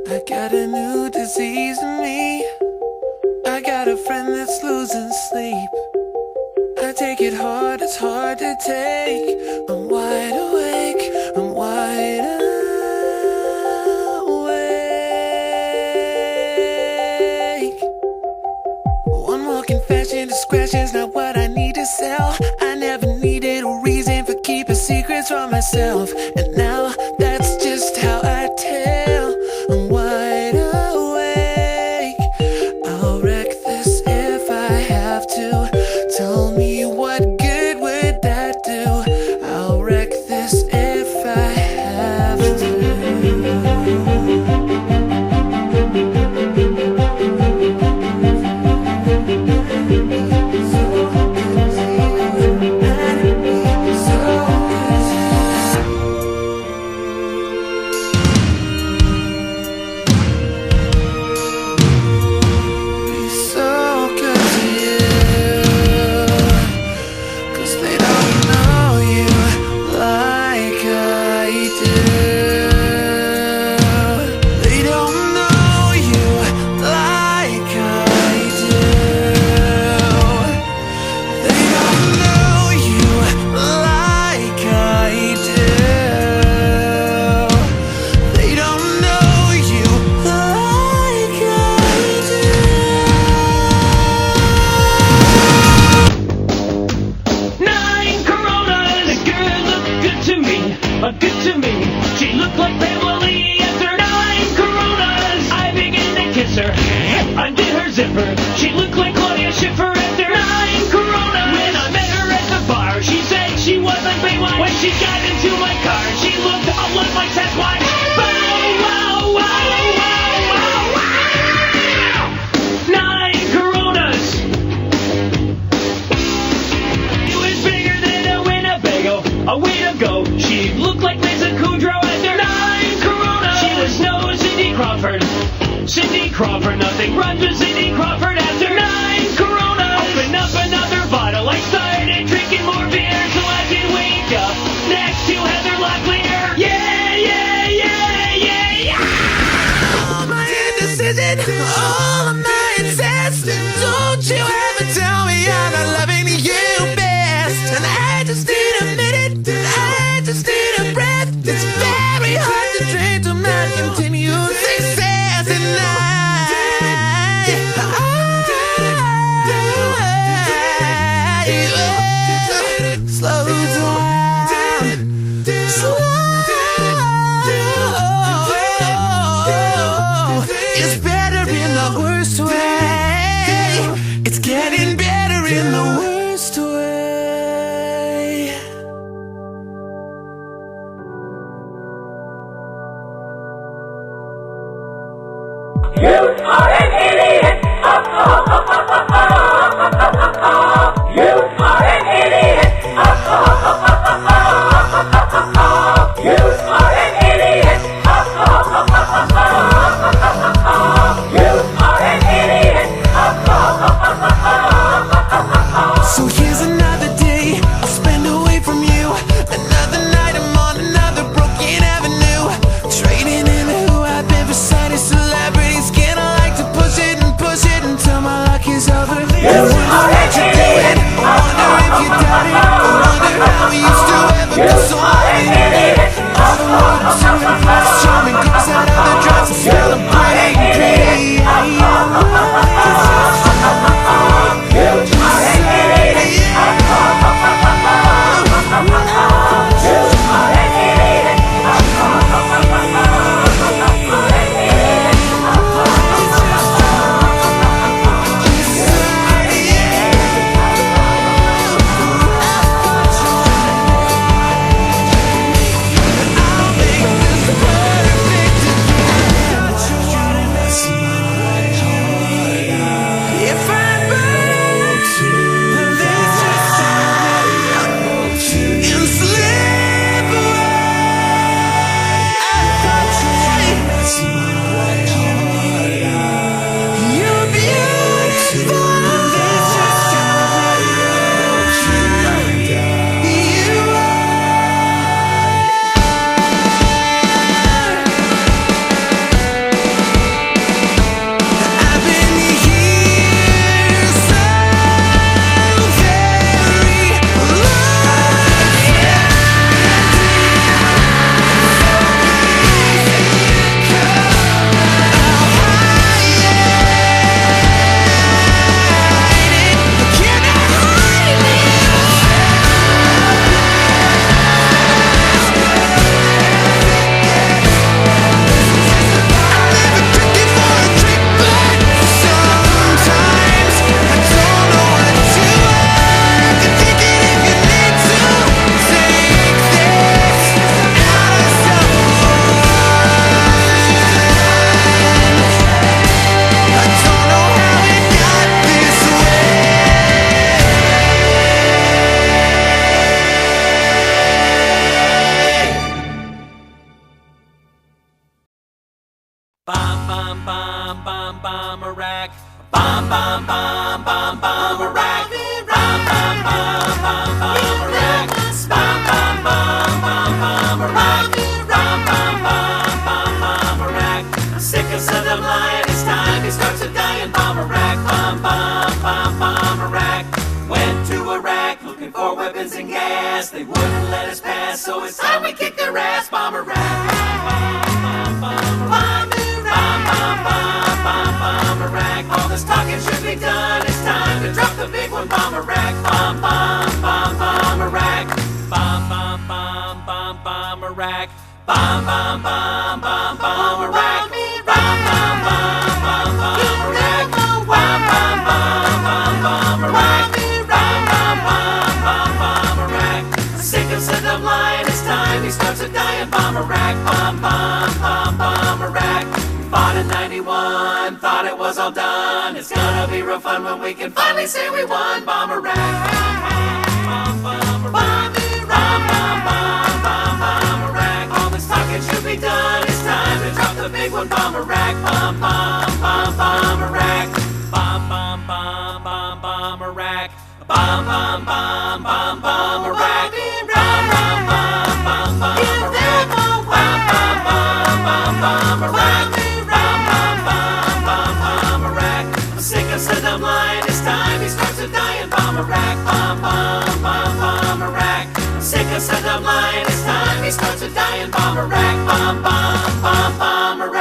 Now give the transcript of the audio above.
I got a new disease in me. I got a friend that's losing sleep. I take it hard, it's hard to take. I'm wide awake, I'm wide awake. One more confession, discretion's not what I need to sell. I never needed a reason for keeping secrets from myself, and now that's just how I tell. I'm wide awake. I'll wreck this if I have to. Tell me what good would that do? I'll wreck this if I have to. Good to me. She looked like Beverly after 9 Coronas. I began to kiss her, undid her zipper. She looked like Claudia Schiffer after 9 Coronas. When I met her at the bar, she said she was like Baywatch. When she got into my car, she looked a lot like Sasquatch. Wow, wow, wow, wow, wow, wow. 9 Coronas. It was bigger than a Winnebago. A way to go. She looked like Lisa Kudrow after 9 Coronas. She was no Cindy Crawford. Cindy Crawford, nothing runs with Cindy Crawford after 9 Coronas. Open up another bottle. I started drinking more beer so I could wake up next to Heather Locklear. Yeah, yeah, yeah, yeah, yeah. All my indecision, all of my incest. Don't you ever tell me I'm not loving you best. And I just didn't admit it. I just need a breath. It's very hard to drink to not continue success and slow down, slow down. It's better in the worst way. It's getting better in the worst way. You are an idiot! You are an idiot! You are an idiot! You are an idiot! So here's another day I'll spend away from you. Another night I'm on another broken avenue, trading in who I've been beside a celebrity skin. I like to push it until my luck is over. I wonder what you're doing. I wonder if you doubt it. I wonder how we used to ever be so happy. All the world to impress, charming girls out of the dress, celebrating pretty. bum bum a rack. Bum bum bum bum bum a rack. Bum bum bum bum bum a rack. Bum bum bum bum bum a rack. Bum bum bum bum bum a rack. Sick of them lying, it's time he starts to die in bomb a rack. Bum bum bum bum a rack. Went to Iraq looking for weapons and gas. They wouldn't let us pass, so it's time we kick their ass. Bomb a rack. Bum bum bum bum bum a rack. All this talking should be done. It's time to drop the big one. Bomb a rack. Bum bum bum bum a rack. Bum bum bum bum bum a rack. Bum bum bum bum bum a rack. Bum bum bum bum bum a rack. Bum bum bum bum bum a rack. Bum bum bum bum bum a rack. Sick of Saddam lying, it's time he starts to die in bomb a rack. Bum bum bum bum a rack. Fought in 91, thought it was all done. It's gonna be real fun when we can finally say we won. Bomb a rack. Bum bum bum bum bum a rack. All this talking should be done. It's time to drop the big one. Bomb a rack. Bum bum bum bum a rack. Bum bum bum bum bum a rack. Bum bum bum bum bum a rack. Bum bum bum bum bum a rack. Bum bum bum bum bum a rack. Bum bum bum bum bum a rack. I'm sick of Saddam lying. It's time he starts to die in bomb a rack. Bum bum bum bum a rack. I'm sick of Saddam lying. It's time he starts to die in bomb a rack. Bum bum bum bum a rack.